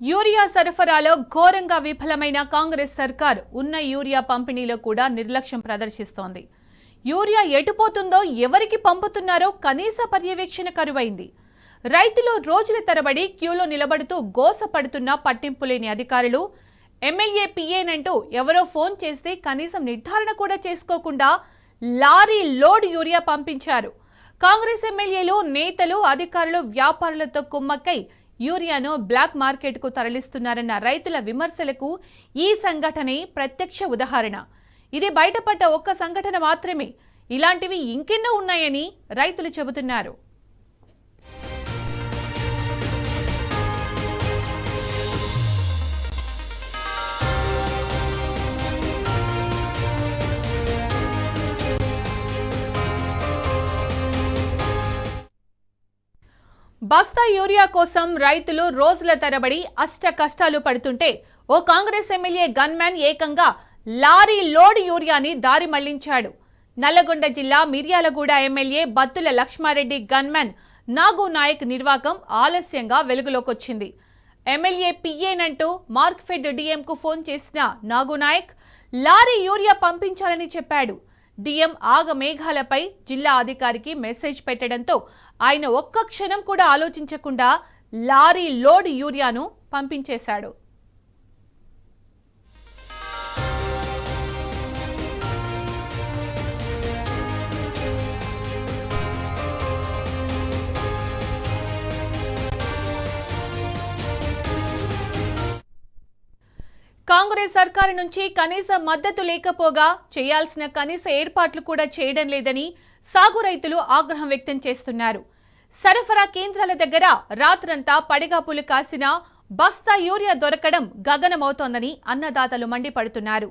Urea సరఫరాలో ఘోరంగా విఫలమైన కాంగ్రెస్ సర్కార్ ఉన్న యూరియా పంపిణీలో కూడా నిర్లక్ష్యం ప్రదర్శిస్తోంది. యూరియా ఎటుపోతుందో ఎవరికి పంపుతున్నారో కనీస పర్యవేక్షణ కరువైంది. రైతులు రోజుల తరబడి క్యూలో నిలబడుతూ గోసపడుతున్నా పట్టింపులేని అధికారులు ఎమ్మెల్యే పిఏనంటూ ఎవరో ఫోన్ చేస్తే కనీసం నిర్ధారణ కూడా చేసుకోకుండా లారీ లోడ్ యూరియా పంపించారు. కాంగ్రెస్ ఎమ్మెల్యేలు, నేతలు, అధికారులు వ్యాపారులతో కుమ్మక్కై యూరియాను బ్లాక్ మార్కెట్కు తరలిస్తున్నారన్న రైతుల విమర్శలకు ఈ సంఘటనే ప్రత్యక్ష ఉదాహరణ. ఇది బయటపడ్డ ఒక్క సంఘటన మాత్రమే. ఇలాంటివి ఇంకెన్నో ఉన్నాయని రైతులు చెబుతున్నారు. బస్తా యూరియా కోసం రైతులు రోజుల తరబడి అష్ట కష్టాలు పడుతుంటే ఓ కాంగ్రెస్ ఎమ్మెల్యే గన్మ్యాన్ ఏకంగా లారీ లోడ్ యూరియాని దారి మళ్లించాడు. నల్లగొండ జిల్లా మిర్యాలగూడ ఎమ్మెల్యే బత్తుల లక్ష్మారెడ్డి గన్మ్యాన్ నాగు నాయక్ నిర్వాకం ఆలస్యంగా వెలుగులోకొచ్చింది. ఎమ్మెల్యే పిఏనంటూ మార్క్ఫెడ్ డిఎంకు ఫోన్ చేసిన నాగు నాయక్ లారీ యూరియా పంపించాలని చెప్పాడు. డిఎం ఆగమేఘాలపై జిల్లా అధికారికి మెసేజ్ పెట్టడంతో ఆయన ఒక్క క్షణం కూడా ఆలోచించకుండా లారీ లోడ్ యూరియాను పంపించేశాడు. కాంగ్రెస్ సర్కారు నుంచి కనీస మద్దతు లేకపోగా చేయాల్సిన కనీస ఏర్పాట్లు కూడా చేయడం లేదని సాగు రైతులు ఆగ్రహం వ్యక్తం చేస్తున్నారు. సరఫరా కేంద్రాల దగ్గర రాత్రంతా పడిగాపులు కాసిన బస్తా యూరియా దొరకడం గగనమవుతోందని అన్నదాతలు మండిపడుతున్నారు.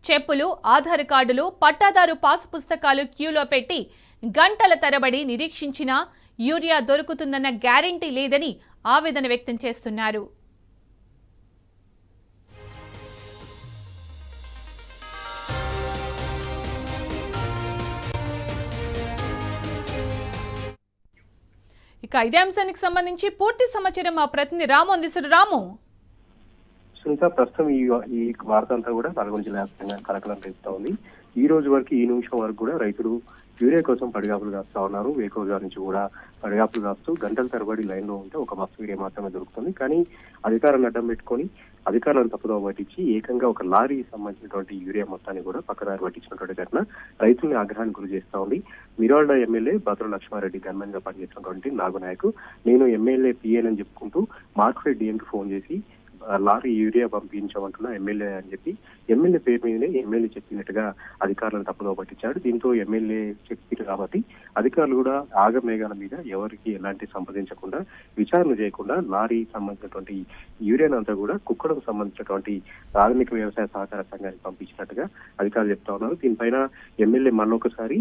చెప్పులు, ఆధార్ కార్డులు, పట్టాదారు పాసు పుస్తకాలు క్యూలో పెట్టి గంటల తరబడి నిరీక్షించినా యూరియా దొరుకుతుందన్న గ్యారెంటీ లేదని ఆవేదన వ్యక్తం చేస్తున్నారు. ఇక ఇదే అంశానికి సంబంధించి పూర్తి సమాచారం మా ప్రతినిధి రాము అందిస్తారు. రాము, సునీత, ప్రస్తుతం ఈ వార్త అంతా కూడా నల్గొండ జిల్లా వ్యాప్తంగా కలకలం రేపుతా ఉంది. ఈ రోజు వరకు, ఈ నిమిషం వరకు కూడా రైతులు యూరియా కోసం పడిగాపులు కాస్తా ఉన్నారు. వేకోజా నుంచి కూడా పడిగాపులు కాస్తూ గంటల తరబడి లైన్ లో ఉంటే ఒక బస్సు యూరియా మాత్రమే దొరుకుతుంది. కానీ అధికారులను అడ్డం పెట్టుకొని అధికారులను తప్పుదోవ పట్టించి ఏకంగా ఒక లారీకి సంబంధించినటువంటి యూరియా మొత్తాన్ని కూడా పక్కదారి పట్టించినటువంటి ఘటన రైతుల్ని ఆగ్రహానికి గురి చేస్తా ఉంది. మిర్యాలగూడ ఎమ్మెల్యే బత్తుల లక్ష్మారెడ్డి గన్మెన్ గా పనిచేస్తున్నటువంటి నాగునాయక్ నేను ఎమ్మెల్యే పిఏనని చెప్పుకుంటూ మార్క్ఫెడ్ డిఎంకి ఫోన్ చేసి లారీ యూరియా పంపించమంటున్నా ఎమ్మెల్యే అని చెప్పి ఎమ్మెల్యే పేరు మీదనే ఎమ్మెల్యే చెప్పినట్టుగా అధికారులను తప్పుదోవ పట్టించాడు. దీంతో ఎమ్మెల్యే చెప్పారు కాబట్టి అధికారులు కూడా ఆగమేఘాల మీద ఎవరికి ఎలాంటి సంప్రదించకుండా, విచారణ చేయకుండా లారీ సంబంధించినటువంటి యూరియాను అంతా కూడా కుక్కడకు సంబంధించినటువంటి ప్రాథమిక వ్యవసాయ సహకార సంఘానికి పంపించినట్టుగా అధికారులు చెప్తా ఉన్నారు. దీనిపైన ఎమ్మెల్యే మళ్ళొకసారి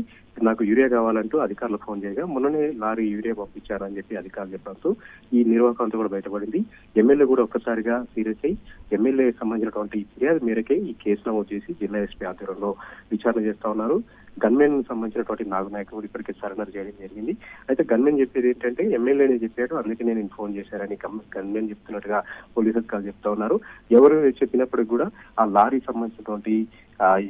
నాకు యూరియా కావాలంటూ అధికారులు ఫోన్ చేయగా మొన్ననే లారీ యూరియా పంపించారని చెప్పి అధికారులు చెప్పడంతో ఈ నిర్వాహకం అంతా కూడా బయటపడింది. ఎమ్మెల్యే కూడా ఒక్కసారిగా సీరియస్ అయి ఎమ్మెల్యే సంబంధించినటువంటి ఫిర్యాదు మేరకే ఈ కేసు నమోదు చేసి జిల్లా ఎస్పీ ఆధ్వర్యంలో విచారణ చేస్తా ఉన్నారు. గన్మెన్ సంబంధించినటువంటి నాగునాయక్ కూడా ఇప్పటికే సరెండర్ చేయడం జరిగింది. అయితే గన్మెన్ చెప్పేది ఏంటంటే ఎమ్మెల్యేనే చెప్పాడు, అందుకే నేను ఫోన్ చేశారని గన్మెన్ చెప్తున్నట్టుగా పోలీసు అధికారులు చెప్తా ఉన్నారు. ఎవరు చెప్పినప్పటికీ కూడా ఆ లారీ సంబంధించినటువంటి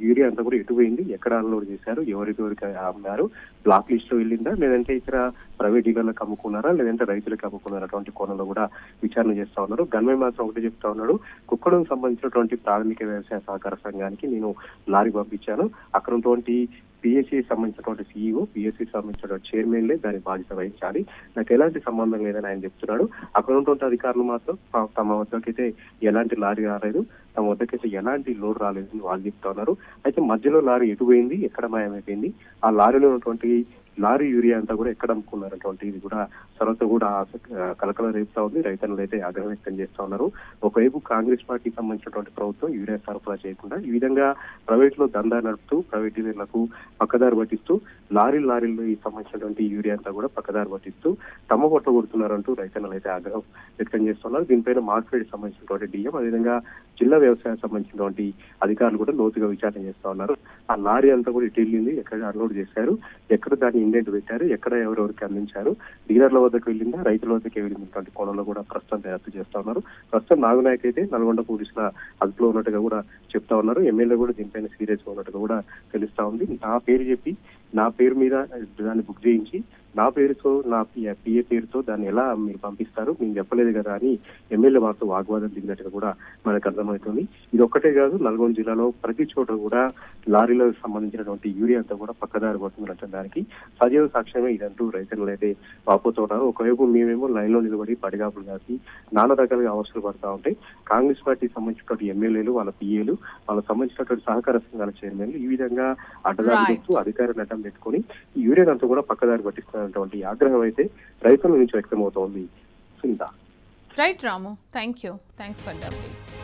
యూరియా అంతా కూడా ఎటు పోయింది, ఎక్కడ అన్లోడ్ చేశారు, ఎవరికి అమ్మారు, బ్లాక్ లిస్ట్ లో వెళ్ళిందా, లేదంటే ఇతర ప్రైవేట్ డీలర్లకు అమ్ముకున్నారా, లేదంటే రైతులకు అమ్ముకున్నారా అటువంటి కోణంలో కూడా విచారణ చేస్తా ఉన్నారు. గన్మెన్ మాత్రం ఒకటి చెప్తా ఉన్నాడు, కుక్కడం సంబంధించినటువంటి ప్రాథమిక వ్యవసాయ సహకార సంఘానికి నేను లారీ పంపించాను. అక్కడ ఉన్నటువంటి పిఎస్సి సంబంధించినటువంటి సిఇఓ, పిఎస్సి సంబంధించినటువంటి చైర్మన్లే దాని బాధ్యత వహించాలి, నాకు ఎలాంటి సంబంధం లేదని ఆయన చెప్తున్నాడు. అక్కడ ఉన్నటువంటి అధికారులు మాత్రం తమ వద్దకైతే ఎలాంటి లారీ రాలేదు, తమ వద్దకైతే ఎలాంటి లోడ్ రాలేదని వాళ్ళు చెప్తా ఉన్నారు. అయితే మధ్యలో లారీ ఎటు పోయింది, ఎక్కడ మాయమైపోయింది, ఆ లారీలో ఉన్నటువంటి లారీ యూరియా అంతా కూడా ఎక్కడ అమ్ముకున్నారటువంటి ఇది కూడా సర్వత కూడా కలకలం రేపుతా ఉంది. రైతులు అయితే ఆగ్రహం వ్యక్తం చేస్తా ఉన్నారు. ఒకవైపు కాంగ్రెస్ పార్టీకి సంబంధించినటువంటి ప్రభుత్వం యూరియా సరఫరా చేయకుండా ఈ విధంగా ప్రైవేట్ లో దందా నడుపుతూ ప్రైవేట్ డీలర్లకు పక్కదారి పట్టిస్తూ లారీల్లో ఈ సంబంధించినటువంటి యూరియా అంతా కూడా పక్కదారి పట్టిస్తూ తమ పొట్ట కొడుతున్నారంటూ రైతులు అయితే ఆగ్రహం వ్యక్తం చేస్తున్నారు. దీనిపైన మార్కెట్ సంబంధించినటువంటి డిఎం, అదేవిధంగా జిల్లా వ్యవసాయం సంబంధించినటువంటి అధికారులు కూడా లోతుగా విచారణ చేస్తా ఉన్నారు. ఆ లారీ అంతా కూడా ఇటు వెళ్ళింది, ఎక్కడ అన్లోడ్ చేశారు, ఎక్కడ దాన్ని ఇండెంట్ పెట్టారు, ఎక్కడ ఎవరెవరికి అందించారు, డీలర్ల వద్దకు వెళ్ళిందా, రైతుల వద్దకే వెళ్ళినటువంటి కోణంలో కూడా ప్రస్తుతం దర్యాప్తు చేస్తా ఉన్నారు. ప్రస్తుతం నాగునాయక్ అయితే నల్గొండ పోలీసుల అదుపులో ఉన్నట్టుగా కూడా చెప్తా ఉన్నారు. ఎమ్మెల్యే కూడా దీనిపైన సీరియస్ గా ఉన్నట్టుగా కూడా తెలుస్తా ఉంది. నా పేరు చెప్పి నా పేరు మీద దాన్ని బుక్ చేయించి నా పేరుతో నా పిఏ పేరుతో దాన్ని ఎలా మీరు పంపిస్తారు, మేము చెప్పలేదు కదా అని ఎమ్మెల్యే మాతో వాగ్వాదం దిగినట్టుగా కూడా మనకు అర్థమవుతుంది. ఇది ఒక్కటే కాదు, నల్గొండ జిల్లాలో ప్రతి చోట కూడా లారీలకు సంబంధించినటువంటి యూరియా అంతా కూడా పక్కదారి పడుతుంది దానికి సజీవ సాక్ష్యమే ఇదంటూ రైతులు అయితే వాపోతున్నారు. ఒకవైపు మేమేమో లైన్ లో నిలబడి పడిగాపులు కాసి నానా రకాలుగా అవసరాలు పడతా ఉంటాయి. కాంగ్రెస్ పార్టీకి సంబంధించినటువంటి ఎమ్మెల్యేలు, వాళ్ళ పిఏలు, వాళ్ళకి సంబంధించినటువంటి సహకార సంఘాల చైర్మన్లు ఈ విధంగా అడ్డదారి చేస్తూ అధికారులను అడ్డం పెట్టుకుని ఈ యూరియా అంతా కూడా పక్కదారి పట్టిస్తున్నటువంటి ఆగ్రహం అయితే రైతుల నుంచి వ్యక్తమవుతోంది. Sunitha. Right Ramu, thanks for the updates.